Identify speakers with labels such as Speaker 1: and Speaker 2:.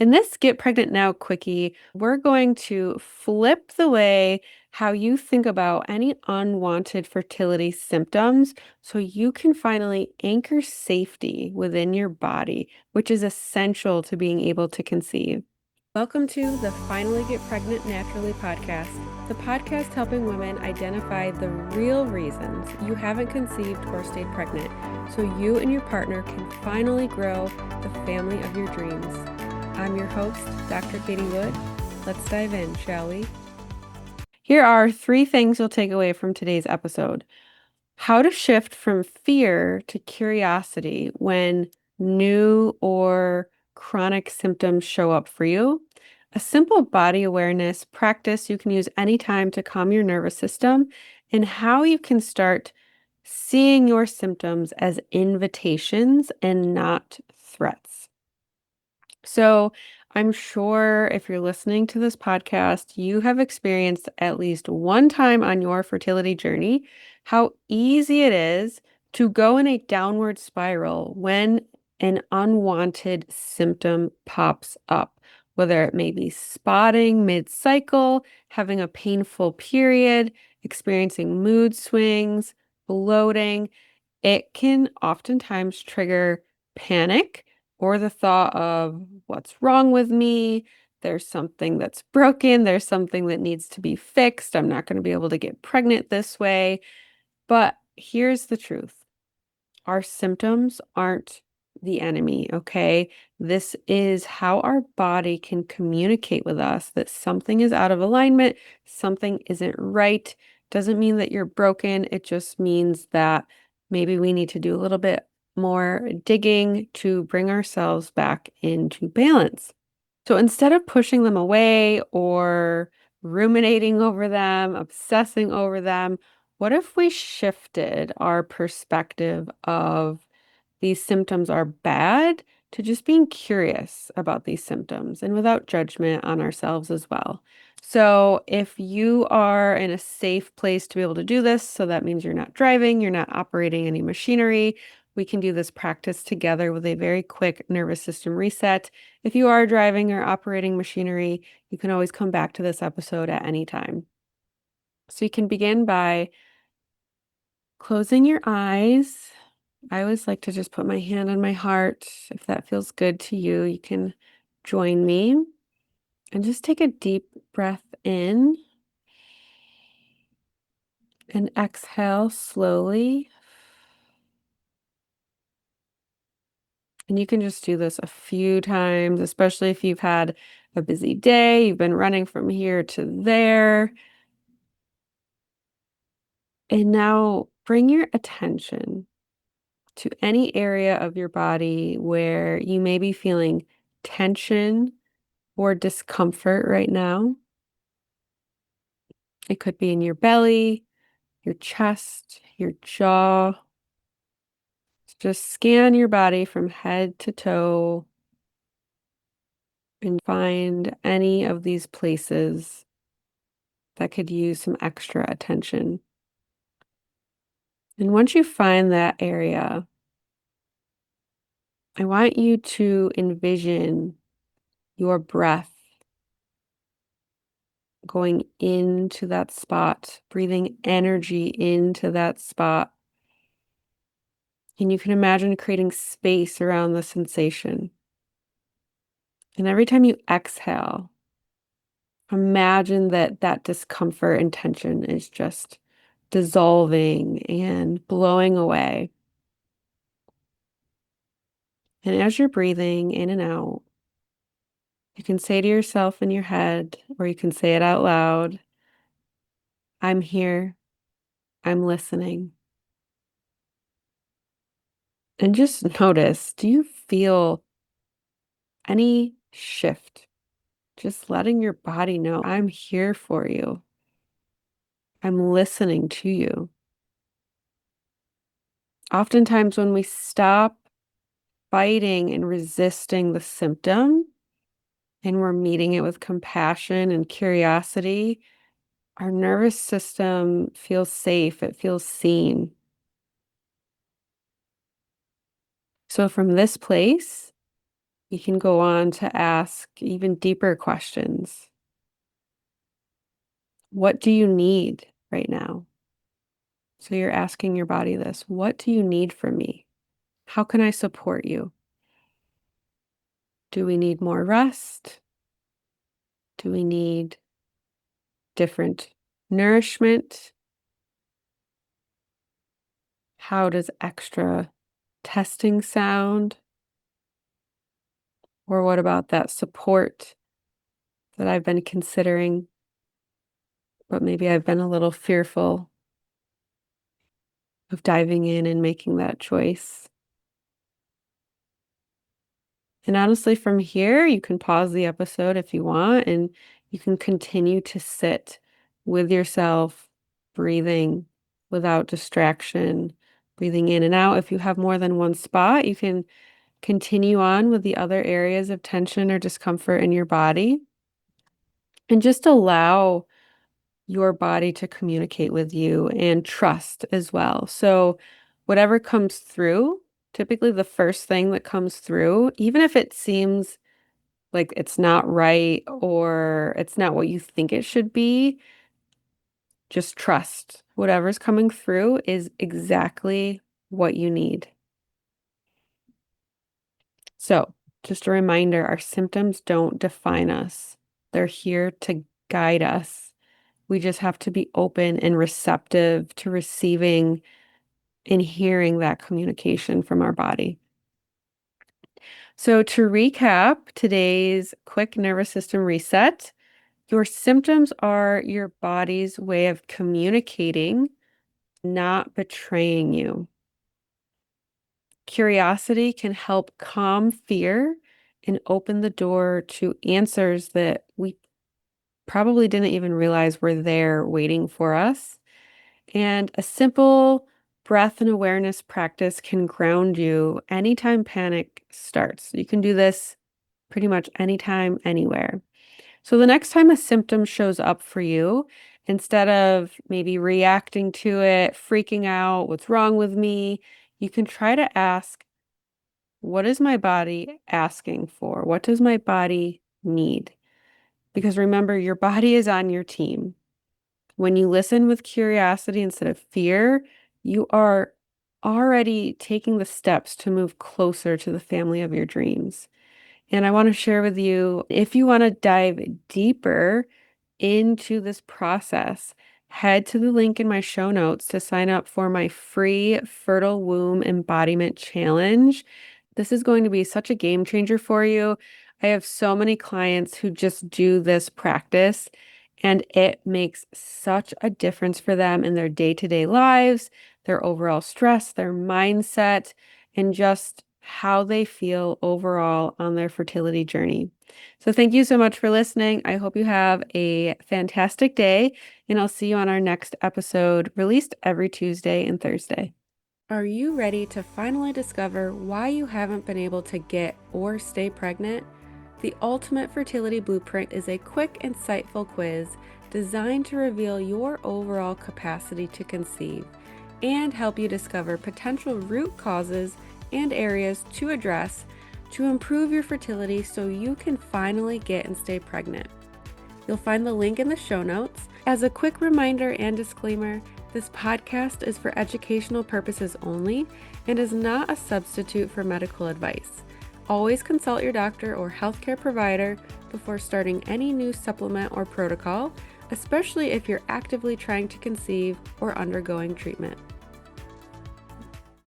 Speaker 1: In this Get Pregnant Now quickie, we're going to flip the way how you think about any unwanted fertility symptoms so you can finally anchor safety within your body, which is essential to being able to conceive. Welcome to the Finally Get Pregnant Naturally podcast, the podcast helping women identify the real reasons you haven't conceived or stayed pregnant so you and your partner can finally grow the family of your dreams. I'm your host, Dr. Katie Wood. Let's dive in, shall we? Here are 3 things you'll take away from today's episode. How to shift from fear to curiosity when new or chronic symptoms show up for you. A simple body awareness practice you can use anytime to calm your nervous system, and how you can start seeing your symptoms as invitations and not threats. So, I'm sure if you're listening to this podcast, you have experienced at least one time on your fertility journey how easy it is to go in a downward spiral when an unwanted symptom pops up, whether it may be spotting mid-cycle, having a painful period, experiencing mood swings, bloating. It can oftentimes trigger panic or the thought of what's wrong with me? There's something that's broken. There's something that needs to be fixed. I'm not going to be able to get pregnant this way. But here's the truth. Our symptoms aren't the enemy, okay? This is how our body can communicate with us that something is out of alignment, something isn't right. Doesn't mean that you're broken. It just means that maybe we need to do a little bit more digging to bring ourselves back into balance. So instead of pushing them away or ruminating over them, obsessing over them, what if we shifted our perspective of these symptoms are bad to just being curious about these symptoms and without judgment on ourselves as well? So if you are in a safe place to be able to do this, so that means you're not driving, you're not operating any machinery, we can do this practice together with a very quick nervous system reset. If you are driving or operating machinery, you can always come back to this episode at any time. So you can begin by closing your eyes. I always like to just put my hand on my heart. If that feels good to you, you can join me and just take a deep breath in and exhale slowly. And you can just do this a few times, especially if you've had a busy day, you've been running from here to there. And now bring your attention to any area of your body where you may be feeling tension or discomfort right now. It could be in your belly, your chest, your jaw. Just scan your body from head to toe and find any of these places that could use some extra attention. And once you find that area, I want you to envision your breath going into that spot, breathing energy into that spot. And you can imagine creating space around the sensation. And every time you exhale, imagine that that discomfort and tension is just dissolving and blowing away. And as you're breathing in and out, you can say to yourself in your head, or you can say it out loud, I'm here, I'm listening. And just notice, do you feel any shift? Just letting your body know, I'm here for you. I'm listening to you. Oftentimes, when we stop fighting and resisting the symptom and we're meeting it with compassion and curiosity, our nervous system feels safe, it feels seen. So, from this place, You can go on to ask even deeper questions. What do you need right now? So you're asking your body this, what do you need from me? How can I support you? Do we need more rest? Do we need different nourishment? How does extra testing sound? Or what about that support that I've been considering, but maybe I've been a little fearful of diving in and making that choice? And honestly, from here, you can pause the episode if you want, and you can continue to sit with yourself, breathing without distraction, breathing in and out. If you have more than one spot, you can continue on with the other areas of tension or discomfort in your body, and just allow your body to communicate with you and trust as well. So, whatever comes through, typically the first thing that comes through, even if it seems like it's not right or it's not what you think it should be, just trust whatever's coming through is exactly what you need. So, just a reminder, our symptoms don't define us. They're here to guide us. We just have to be open and receptive to receiving and hearing that communication from our body. So, to recap today's quick nervous system reset, your symptoms are your body's way of communicating, not betraying you. Curiosity can help calm fear and open the door to answers that we probably didn't even realize were there waiting for us. And a simple breath and awareness practice can ground you anytime panic starts. You can do this pretty much anytime, anywhere. So the next time a symptom shows up for you, instead of maybe reacting to it, freaking out, what's wrong with me, you can try to ask, what is my body asking for? What does my body need? Because remember, your body is on your team. When you listen with curiosity instead of fear, you are already taking the steps to move closer to the family of your dreams. And I want to share with you, if you want to dive deeper into this process, head to the link in my show notes to sign up for my free Fertile Womb Embodiment Challenge. This is going to be such a game changer for you. I have so many clients who just do this practice, and it makes such a difference for them in their day-to-day lives, their overall stress, their mindset, and just how they feel overall on their fertility journey. So thank you so much for listening. I hope you have a fantastic day, and I'll see you on our next episode, released every Tuesday and Thursday. Are you ready to finally discover why you haven't been able to get or stay pregnant? The Ultimate Fertility Blueprint is a quick, insightful quiz designed to reveal your overall capacity to conceive and help you discover potential root causes and areas to address to improve your fertility so you can finally get and stay pregnant. You'll find the link in the show notes. As a quick reminder and disclaimer, this podcast is for educational purposes only and is not a substitute for medical advice. Always consult your doctor or healthcare provider before starting any new supplement or protocol, especially if you're actively trying to conceive or undergoing treatment.